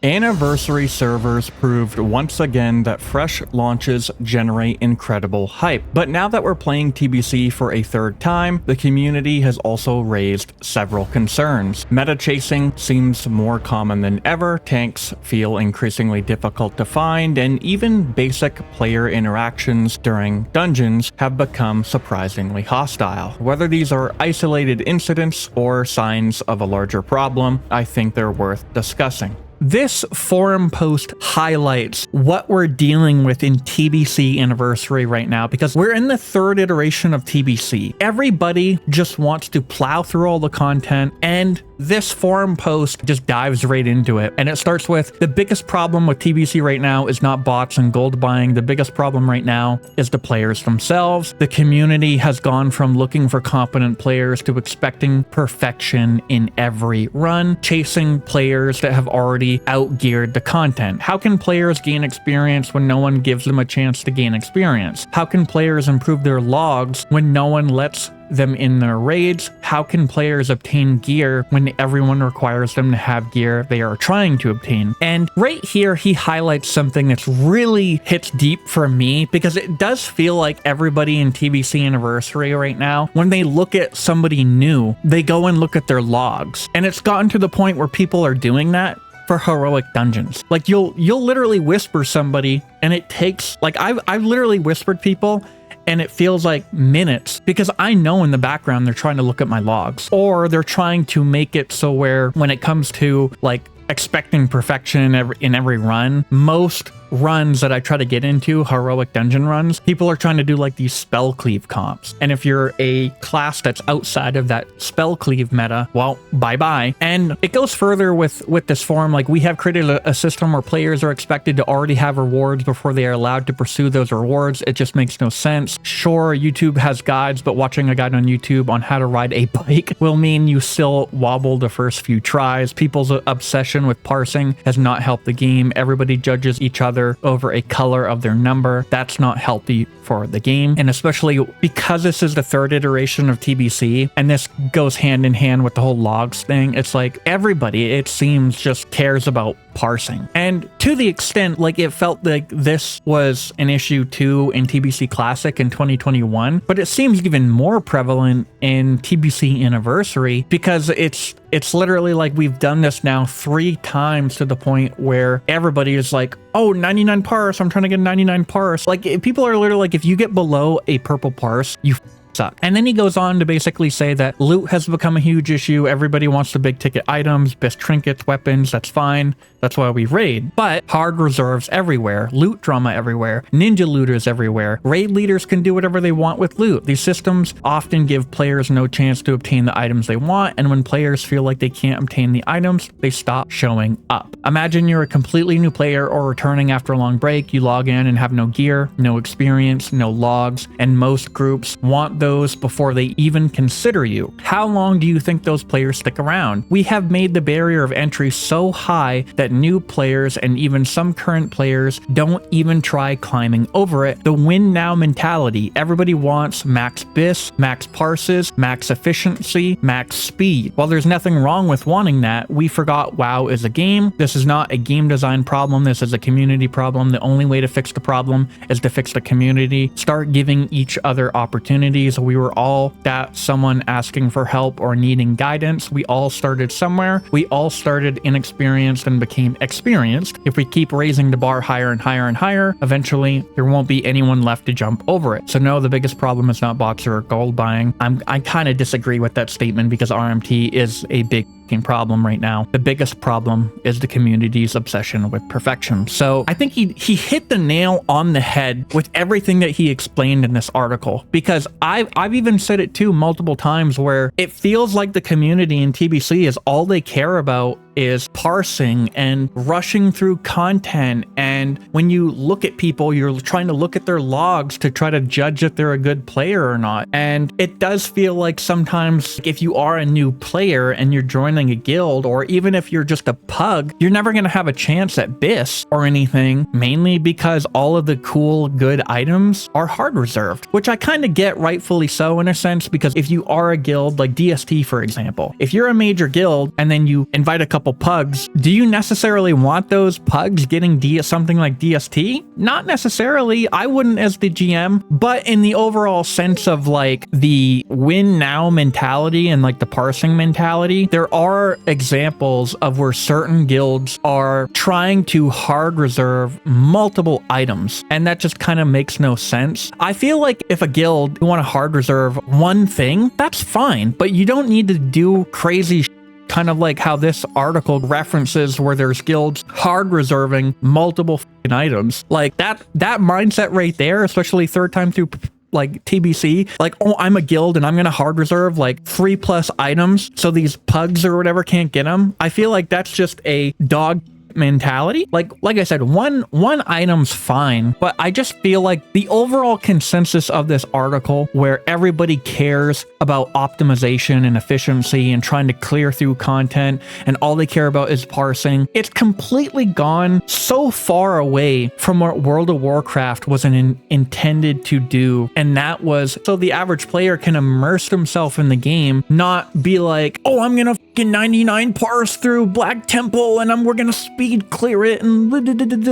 Anniversary servers proved once again that fresh launches generate incredible hype. But now that we're playing TBC for a third time, the community has also raised several concerns. Meta chasing seems more common than ever, tanks feel increasingly difficult to find, and even basic player interactions during dungeons have become surprisingly hostile. Whether these are isolated incidents or signs of a larger problem, I think they're worth discussing. This forum post highlights what we're dealing with in TBC Anniversary right now, because we're in the third iteration of TBC. Everybody just wants to plow through all the content, and this forum post just dives right into it. And it starts with, the biggest problem with TBC right now is not bots and gold buying. The biggest problem right now is the players themselves. The community has gone from looking for competent players to expecting perfection in every run, chasing players that have already outgeared the content. How can players gain experience when no one gives them a chance to gain experience? How can players improve their logs when no one lets them in their raids? How can players obtain gear when everyone requires them to have gear they are trying to obtain? And right here, he highlights something that's really hits deep for me, because it does feel like everybody in TBC Anniversary right now, when they look at somebody new, they go and look at their logs. And it's gotten to the point where people are doing that for heroic dungeons. Like you'll literally whisper somebody, and it takes, like I've literally whispered people, and it feels like minutes, because I know in the background they're trying to look at my logs, or they're trying to make it so where when it comes to like expecting perfection in every run, most runs that I try to get into, heroic dungeon runs, people are trying to do like these spell cleave comps. And if you're a class that's outside of that spell cleave meta, well, bye-bye. And it goes further with this forum. Like, we have created a system where players are expected to already have rewards before they are allowed to pursue those rewards. It just makes no sense. Sure, YouTube has guides, but watching a guide on YouTube on how to ride a bike will mean you still wobble the first few tries. People's obsession with parsing has not helped the game. Everybody judges each other over a color of their number. That's not healthy for the game. And especially because this is the third iteration of TBC, and this goes hand in hand with the whole logs thing, it's like everybody, it seems, just cares about parsing. And to the extent, like, it felt like this was an issue too in TBC Classic in 2021, but it seems even more prevalent in TBC Anniversary, because it's literally like we've done this now 3 times, to the point where everybody is like, oh, 99 parse, I'm trying to get 99 parse. Like, people are literally like, if you get below a purple parse, you suck. And then he goes on to basically say that loot has become a huge issue. Everybody wants the big ticket items, best trinkets, weapons. That's fine. That's why we raid. But hard reserves everywhere, loot drama everywhere, ninja looters everywhere. Raid leaders can do whatever they want with loot. These systems often give players no chance to obtain the items they want, and when players feel like they can't obtain the items, they stop showing up. Imagine you're a completely new player or returning after a long break. You log in and have no gear, no experience, no logs, and most groups want those before they even consider you. How long do you think those players stick around? We have made the barrier of entry so high that new players and even some current players don't even try climbing over it. The win now mentality. Everybody wants max bis, max parses, max efficiency, max speed. While there's nothing wrong with wanting that, we forgot WoW is a game. This is not a game design problem. This is a community problem. The only way to fix the problem is to fix the community. Start giving each other opportunities. We were all that someone asking for help or needing guidance. We all started somewhere. We all started inexperienced and became experienced. If we keep raising the bar higher and higher and higher, eventually there won't be anyone left to jump over it. So no, the biggest problem is not bots or gold buying. I kind of disagree with that statement, because RMT is a big problem right now. The biggest problem is the community's obsession with perfection. So I think he hit the nail on the head with everything that he explained in this article, because I've even said it too multiple times, where it feels like the community in TBC is all they care about is parsing and rushing through content. And when you look at people, you're trying to look at their logs to try to judge if they're a good player or not. And it does feel like sometimes if you are a new player and you're joining representing a guild, or even if you're just a pug, you're never going to have a chance at BIS or anything, mainly because all of the cool, good items are hard reserved, which I kind of get, rightfully so in a sense, because if you are a guild, like DST for example, if you're a major guild and then you invite a couple pugs, do you necessarily want those pugs getting something like DST? Not necessarily. I wouldn't as the GM, but in the overall sense of like the win now mentality and like the parsing mentality, there are examples of where certain guilds are trying to hard reserve multiple items, and that just kind of makes no sense. I feel like if a guild want to hard reserve one thing, that's fine, but you don't need to do crazy kind of like how this article references where there's guilds hard reserving multiple items. Like that mindset right there, especially third time through like TBC, like, oh, I'm a guild and I'm gonna hard reserve like 3+ items so these pugs or whatever can't get them. I feel like that's just a dog mentality. Like I said, one item's fine, but I just feel like the overall consensus of this article, where everybody cares about optimization and efficiency and trying to clear through content, and all they care about is parsing, it's completely gone so far away from what World of Warcraft was intended to do, and that was so the average player can immerse themselves in the game, not be like, oh, I'm gonna fucking 99 parse through Black Temple and we're gonna speed clear it and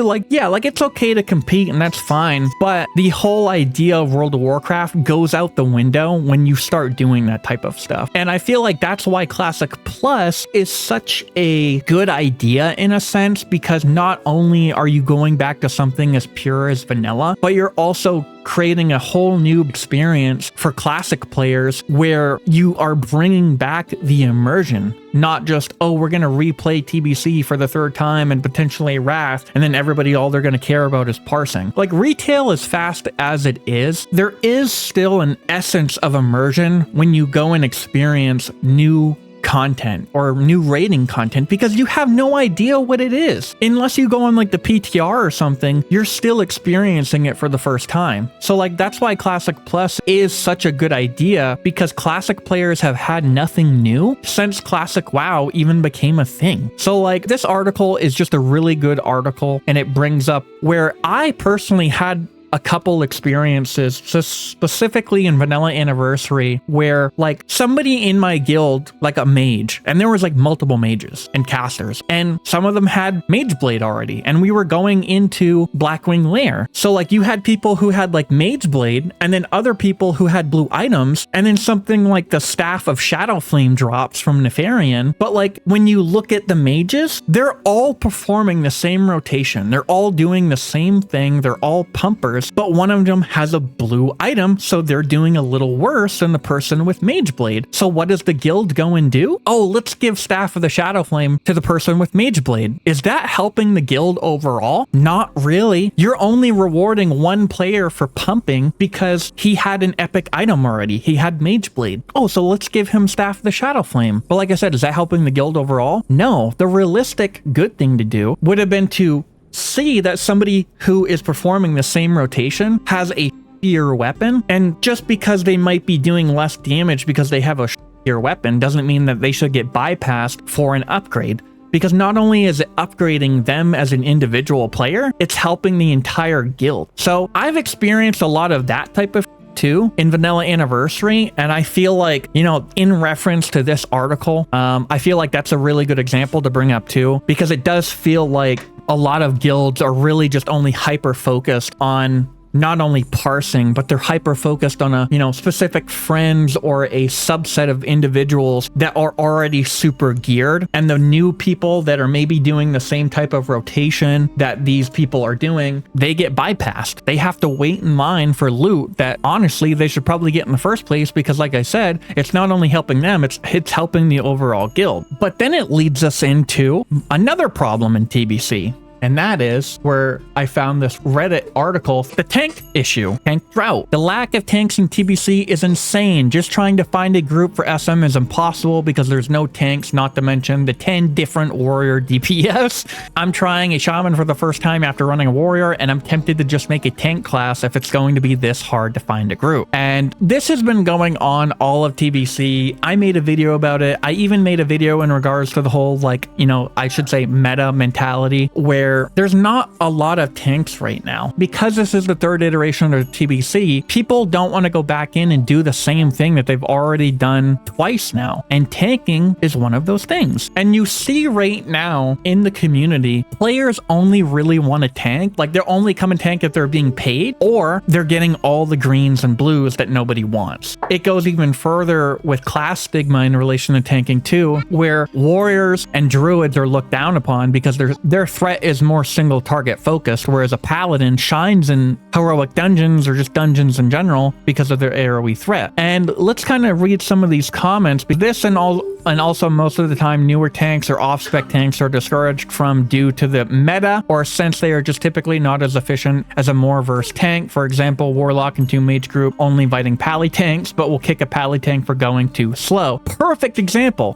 like, yeah, like it's okay to compete and that's fine, but the whole idea of World of Warcraft goes out the window when you start doing that type of stuff. And I feel like that's why Classic Plus is such a good idea in a sense, because not only are you going back to something as pure as vanilla, but you're also creating a whole new experience for classic players where you are bringing back the immersion, not just, oh, we're going to replay TBC for the third time and potentially Wrath, and then everybody, all they're going to care about is parsing. Like, retail, as fast as it is, there is still an essence of immersion when you go and experience new content or new rating content, because you have no idea what it is. Unless you go on like the PTR or something, you're still experiencing it for the first time. So like, that's why Classic Plus is such a good idea, because classic players have had nothing new since Classic WoW even became a thing. So like, this article is just a really good article, and it brings up where I personally had a couple experiences, specifically in Vanilla Anniversary, where like somebody in my guild, like a mage, and there was like multiple mages and casters, and some of them had Mage Blade already, and we were going into Blackwing Lair. So like, you had people who had like Mage Blade, and then other people who had blue items, and then something like the Staff of Shadow Flame drops from Nefarian. But like, when you look at the mages, they're all performing the same rotation, they're all doing the same thing, they're all pumpers, but one of them has a blue item, so they're doing a little worse than the person with Mage Blade. So what does the guild go and do? Oh, let's give Staff of the Shadow Flame to the person with Mage Blade. Is that helping the guild overall? Not really. You're only rewarding one player for pumping because he had an epic item already. He had Mage Blade. Oh, so let's give him Staff of the Shadow Flame. But like I said, is that helping the guild overall? No. The realistic good thing to do would have been to see that somebody who is performing the same rotation has a shittier weapon, and just because they might be doing less damage because they have a shittier weapon doesn't mean that they should get bypassed for an upgrade. Because not only is it upgrading them as an individual player, it's helping the entire guild. So I've experienced a lot of that type of too in Vanilla Anniversary, and I feel like, you know, in reference to this article, I feel like that's a really good example to bring up too, because it does feel like a lot of guilds are really just only hyper focused on not only parsing, but they're hyper focused on a, you know, specific friends or a subset of individuals that are already super geared, and the new people that are maybe doing the same type of rotation that these people are doing, they get bypassed. They have to wait in line for loot that honestly they should probably get in the first place, because like I said, it's not only helping them, it's helping the overall guild. But then it leads us into another problem in TBC. And that is where I found this Reddit article, the tank issue, tank drought. The lack of tanks in TBC is insane. Just trying to find a group for SM is impossible because there's no tanks, not to mention the 10 different warrior DPS. I'm trying a shaman for the first time after running a warrior, and I'm tempted to just make a tank class if it's going to be this hard to find a group. And this has been going on all of TBC. I made a video about it. I even made a video in regards to the whole, like, you know, I should say meta mentality, where there's not a lot of tanks right now. Because this is the third iteration of TBC, people don't want to go back in and do the same thing that they've already done twice now. And tanking is one of those things. And you see right now in the community, players only really want to tank. Like, they're only coming tank if they're being paid, or they're getting all the greens and blues that nobody wants. It goes even further with class stigma in relation to tanking too, where warriors and druids are looked down upon because their threat is more single target focused, whereas a paladin shines in heroic dungeons or just dungeons in general because of their AoE threat. And let's kind of read some of these comments. This and also most of the time newer tanks or off-spec tanks are discouraged from due to the meta, or since they are just typically not as efficient as a more versed tank. For example, Warlock and 2 Mage group only fighting pally tanks, but will kick a pally tank for going too slow. Perfect example,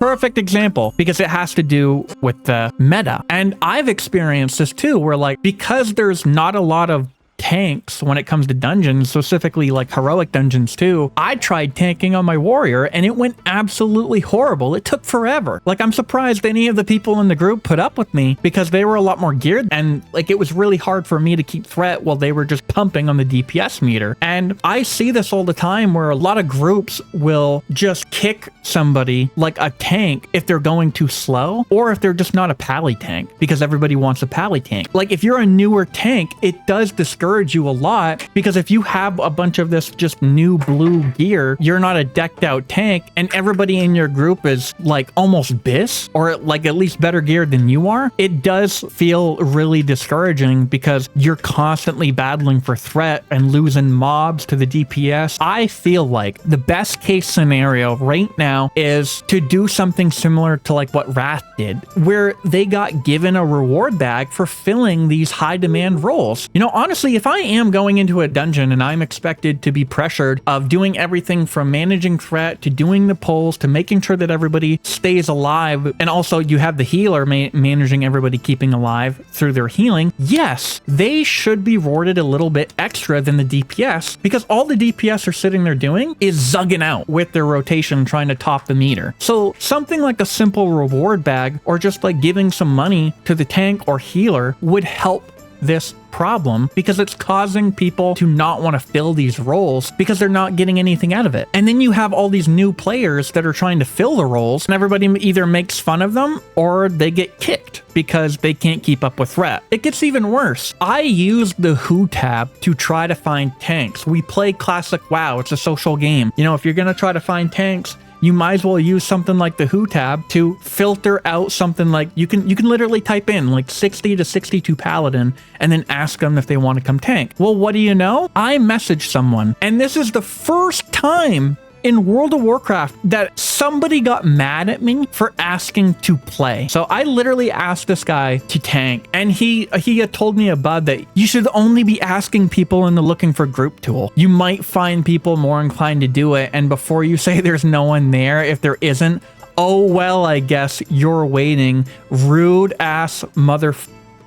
because it has to do with the meta. And I've experienced this too, where like, because there's not a lot of tanks when it comes to dungeons, specifically like heroic dungeons too, I tried tanking on my warrior and it went absolutely horrible. It took forever. Like, I'm surprised any of the people in the group put up with me because they were a lot more geared, and like, it was really hard for me to keep threat while they were just pumping on the DPS meter. And I see this all the time where a lot of groups will just kick somebody like a tank if they're going too slow, or if they're just not a pally tank, because everybody wants a pally tank. Like, if you're a newer tank, it does discourage you a lot, because if you have a bunch of this just new blue gear, you're not a decked out tank, and everybody in your group is like almost BIS, or like at least better geared than you are, it does feel really discouraging because you're constantly battling for threat and losing mobs to the DPS. I feel like the best case scenario right now is to do something similar to like what Wrath did, where they got given a reward bag for filling these high demand roles. You know, honestly, if I am going into a dungeon and I'm expected to be pressured of doing everything from managing threat to doing the pulls to making sure that everybody stays alive, and also you have the healer managing everybody keeping alive through their healing, yes, they should be rewarded a little bit extra than the DPS, because all the DPS are sitting there doing is zugging out with their rotation trying to top the meter. So something like a simple reward bag, or just like giving some money to the tank or healer, would help this problem, because it's causing people to not want to fill these roles because they're not getting anything out of it. And then you have all these new players that are trying to fill the roles, and everybody either makes fun of them or they get kicked because they can't keep up with threat. It gets even worse. I use the Who tab to try to find tanks. We play classic WoW. It's a social game. You know, if you're going to try to find tanks, you might as well use something like the Who tab to filter out something like, you can literally type in like 60 to 62 paladin and then ask them if they want to come tank. Well, what do you know? I messaged someone, and this is the first time in World of Warcraft that somebody got mad at me for asking to play. So I literally asked this guy to tank, and he had told me above that you should only be asking people in the looking for group tool. You might find people more inclined to do it, and before you say there's no one there, if there isn't, oh well, I guess you're waiting. Rude ass mother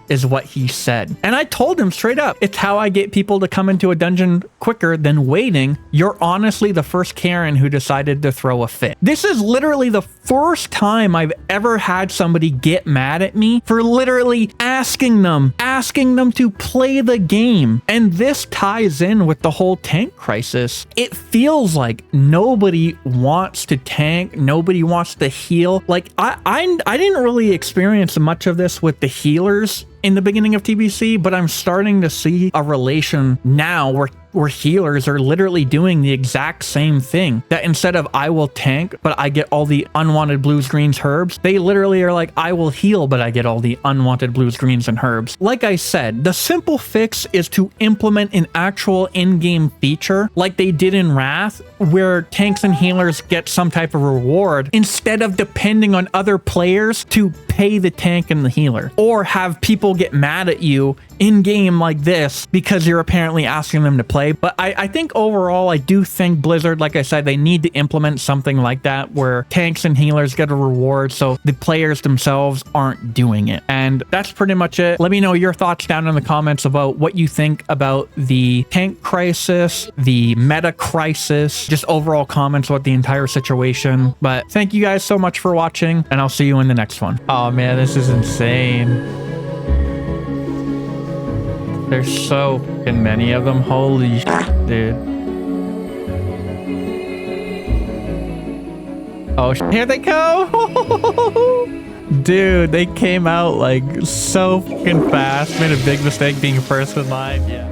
is what he said. And I told him straight up, it's how I get people to come into a dungeon quicker than waiting. You're honestly the first Karen who decided to throw a fit. This is literally the first time I've ever had somebody get mad at me for literally asking them to play the game. And this ties in with the whole tank crisis. It feels like nobody wants to tank, nobody wants to heal. Like I didn't really experience much of this with the healers in the beginning of TBC, but I'm starting to see a relation now where where healers are literally doing the exact same thing. That instead of I will tank, but I get all the unwanted blues, greens, herbs, they literally are like, I will heal, but I get all the unwanted blues, greens, and herbs. Like I said, the simple fix is to implement an actual in-game feature like they did in Wrath, where tanks and healers get some type of reward instead of depending on other players to pay the tank and the healer, or have people get mad at you in game like this because you're apparently asking them to play. But I think overall, I do think Blizzard, like I said, they need to implement something like that where tanks and healers get a reward so the players themselves aren't doing it. And that's pretty much it. Let me know your thoughts down in the comments about what you think about the tank crisis, the meta crisis, just overall comments about the entire situation. But thank you guys so much for watching, and I'll see you in the next one. Oh man, this is insane. There's so fucking many of them. Holy shit, dude. Oh, here they go. Dude, they came out like so fucking fast. Made a big mistake being first in line. Yeah.